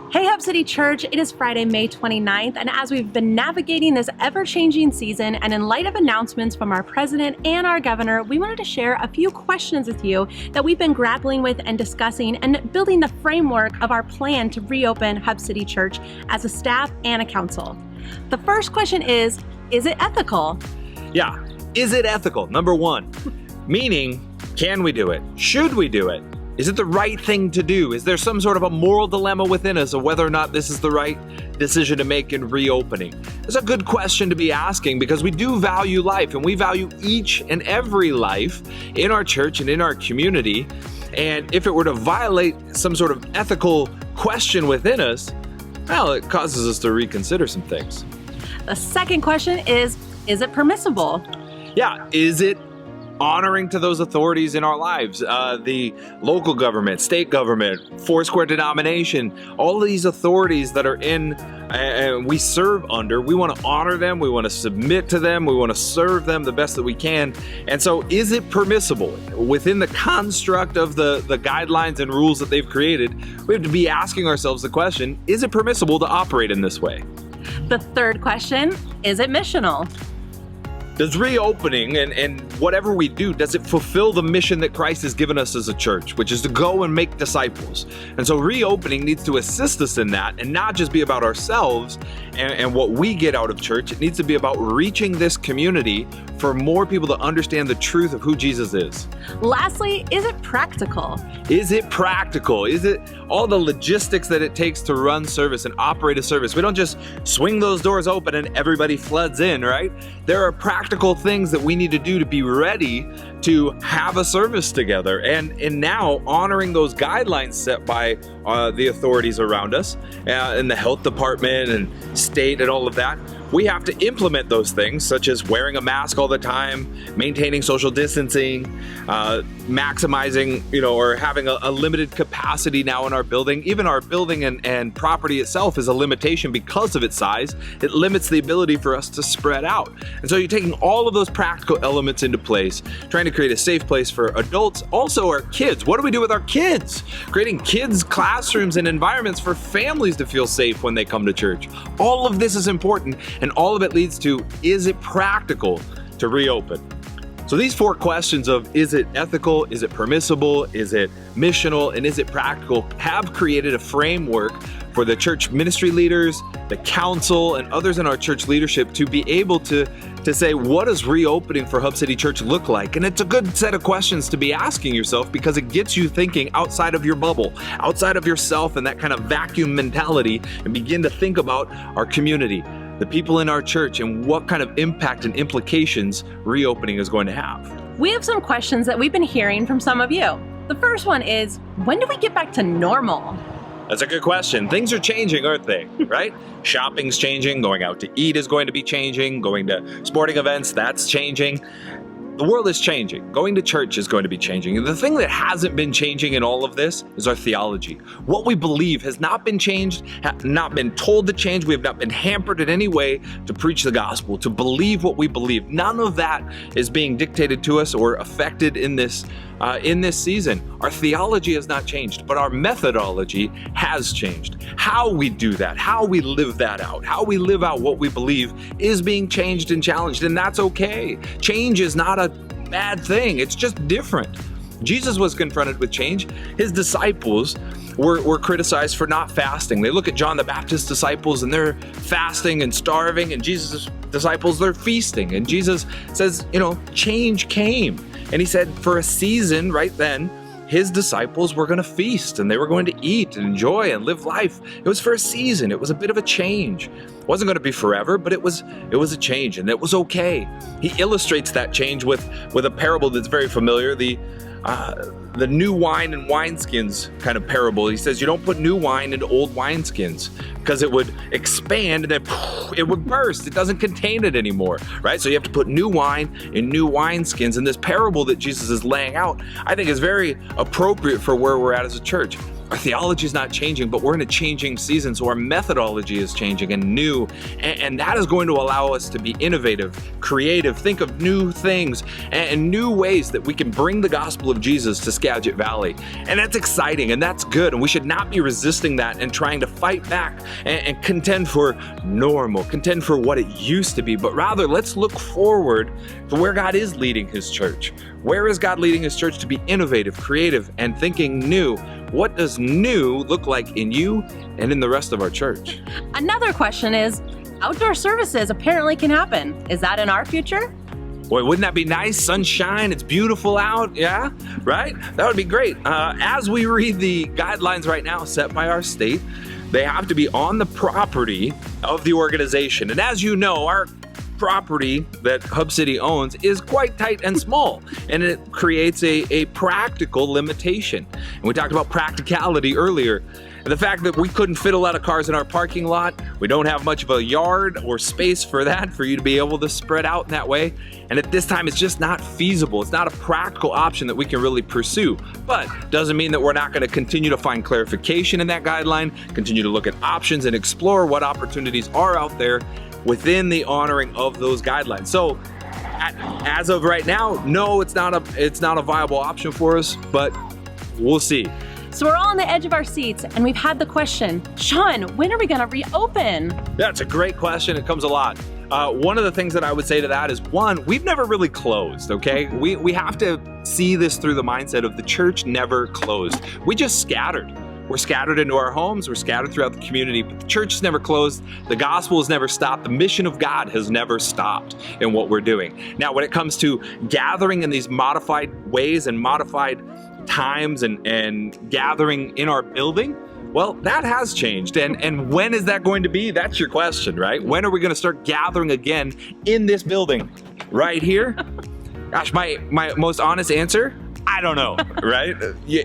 Hey Hub City Church, it is Friday, May 29th, and as we've been navigating this ever-changing season and in light of announcements from our president and our governor, we wanted to share a few questions with you that we've been grappling with and discussing and building the framework of our plan to reopen Hub City Church as a staff and a council. The first question is it ethical? Yeah, is it ethical? Number one, meaning, can we do it? Should we do it? Is it the right thing to do? Is there some sort of a moral dilemma within us of whether or not this is the right decision to make in reopening? It's a good question to be asking because we do value life and we value each and every life in our church and in our community. And if it were to violate some sort of ethical question within us, well, it causes us to reconsider some things. The second question is it permissible? Yeah, is it honoring to those authorities in our lives, the local government, state government, Foursquare denomination, all of these authorities that are in and we serve under, we want to honor them, we want to submit to them, we want to serve them the best that we can. And so is it permissible within the construct of the guidelines and rules that they've created? We have to be asking ourselves the question, is it permissible to operate in this way? The third question, is it missional? Does reopening and whatever we do, does it fulfill the mission that Christ has given us as a church, which is to go and make disciples? And so reopening needs to assist us in that and not just be about ourselves and what we get out of church. It needs to be about reaching this community for more people to understand the truth of who Jesus is. Lastly, is it practical? Is it practical? Is it all the logistics that it takes to run service and operate a service? We don't just swing those doors open and everybody floods in, right? There are practical things that we need to do to be ready to have a service together. And now honoring those guidelines set by the authorities around us in the health department and state and all of that, we have to implement those things, such as wearing a mask all the time, maintaining social distancing, maximizing, or having a limited capacity now in our building. Even our building and property itself is a limitation because of its size. It limits the ability for us to spread out. And so you're taking all of those practical elements into place, trying to create a safe place for adults, also our kids. What do we do with our kids? Creating kids' classrooms and environments for families to feel safe when they come to church. All of this is important. And all of it leads to, is it practical to reopen? So these four questions of is it ethical, is it permissible, is it missional, and is it practical have created a framework for the church ministry leaders, the council, and others in our church leadership to be able to say, what does reopening for Hub City Church look like? And it's a good set of questions to be asking yourself because it gets you thinking outside of your bubble, outside of yourself and that kind of vacuum mentality, and begin to think about our community, the people in our church, and what kind of impact and implications reopening is going to have. We have some questions that we've been hearing from some of you. The first one is, when do we get back to normal? That's a good question. Things are changing, aren't they? Right? Shopping's changing, going out to eat is going to be changing, going to sporting events, that's changing. The world is changing. Going to church is going to be changing. And the thing that hasn't been changing in all of this is our theology. What we believe has not been changed, not been told to change. We have not been hampered in any way to preach the gospel, to believe what we believe. None of that is being dictated to us or affected in this season. Our theology has not changed, but our methodology has changed. How we do that, how we live that out, how we live out what we believe is being changed and challenged, and that's okay. Change is not a bad thing, it's just different. Jesus was confronted with change. His disciples were criticized for not fasting. They look at John the Baptist's disciples and they're fasting and starving, and Jesus' disciples, they're feasting. And Jesus says, change came. And he said for a season right then, his disciples were going to feast and they were going to eat and enjoy and live life. It was for a season. It was a bit of a change. It wasn't going to be forever, but it was a change, and it was okay. He illustrates that change with a parable that's very familiar, the new wine and wineskins kind of parable. He says you don't put new wine into old wineskins because it would expand and then it would burst. It doesn't contain it anymore, right? So you have to put new wine in new wineskins. And this parable that Jesus is laying out, I think, is very appropriate for where we're at as a church. Our theology is not changing, but we're in a changing season, so our methodology is changing and new, and that is going to allow us to be innovative, creative, think of new things and new ways that we can bring the gospel of Jesus to Skagit Valley. And that's exciting and that's good, and we should not be resisting that and trying to fight back and contend for normal, contend for what it used to be, but rather let's look forward to where God is leading His church. Where is God leading His church to be innovative, creative, and thinking new? What does new look like in you and in the rest of our church? Another question is, outdoor services apparently can happen. Is that in our future? Boy, wouldn't that be nice? Sunshine, it's beautiful out, yeah, right? That would be great. As we read the guidelines right now set by our state, they have to be on the property of the organization. And as you know, our property that Hub City owns is quite tight and small, and it creates a practical limitation. And we talked about practicality earlier. And the fact that we couldn't fit a lot of cars in our parking lot, we don't have much of a yard or space for that, for you to be able to spread out in that way. And at this time, it's just not feasible. It's not a practical option that we can really pursue. But doesn't mean that we're not going to continue to find clarification in that guideline, continue to look at options and explore what opportunities are out there within the honoring of those guidelines. So as of right now, no, it's not a viable option for us, but we'll see. So we're all on the edge of our seats, and we've had the question, Sean, when are we going to reopen? That's a great question. It comes a lot. One of the things that I would say to that is, one, we've never really closed, okay? We have to see this through the mindset of the church never closed. We just scattered. We're scattered into our homes, we're scattered throughout the community, but the church has never closed, the gospel has never stopped, the mission of God has never stopped in what we're doing. Now, when it comes to gathering in these modified ways and modified times and gathering in our building, well, that has changed. And when is that going to be? That's your question, right? When are we going to start gathering again in this building right here? Gosh, my most honest answer, I don't know, right?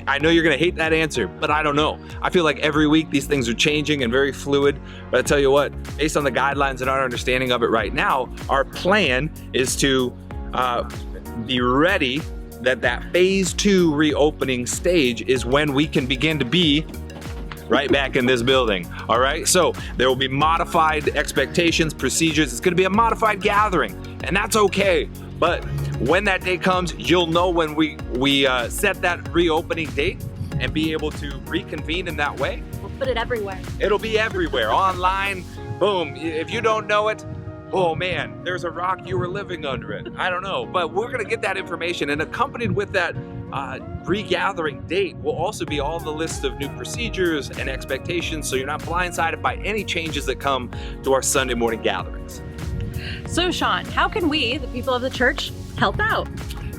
I know you're going to hate that answer, but I don't know. I feel like every week these things are changing and very fluid. But I tell you what, based on the guidelines and our understanding of it right now, our plan is to be ready that phase 2 reopening stage is when we can begin to be right back in this building. All right. So there will be modified expectations, procedures. It's going to be a modified gathering, and that's okay. But when that day comes, you'll know when we set that reopening date and be able to reconvene in that way. We'll put it everywhere. It'll be everywhere, online, boom. If you don't know it, oh man, there's a rock, you were living under it. I don't know, but we're gonna get that information, and accompanied with that regathering date will also be all the list of new procedures and expectations, so you're not blindsided by any changes that come to our Sunday morning gatherings. So Sean, how can we, the people of the church, help out?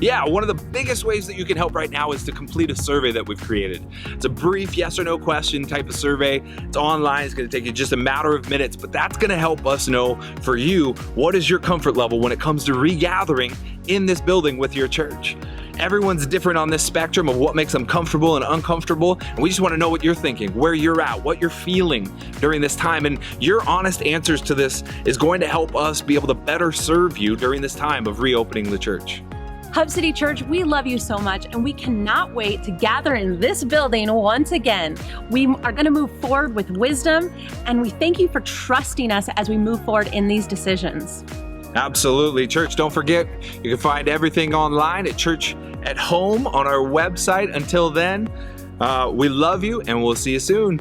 Yeah, one of the biggest ways that you can help right now is to complete a survey that we've created. It's a brief yes or no question type of survey. It's online. It's going to take you just a matter of minutes, but that's going to help us know for you, what is your comfort level when it comes to regathering in this building with your church? Everyone's different on this spectrum of what makes them comfortable and uncomfortable, and we just want to know what you're thinking, where you're at, what you're feeling during this time, and your honest answers to this is going to help us be able to better serve you during this time of reopening the church. Hub City Church, we love you so much, and we cannot wait to gather in this building once again. We are going to move forward with wisdom, and we thank you for trusting us as we move forward in these decisions. Absolutely. Church, don't forget, you can find everything online at Church at Home on our website. Until then, we love you, and we'll see you soon.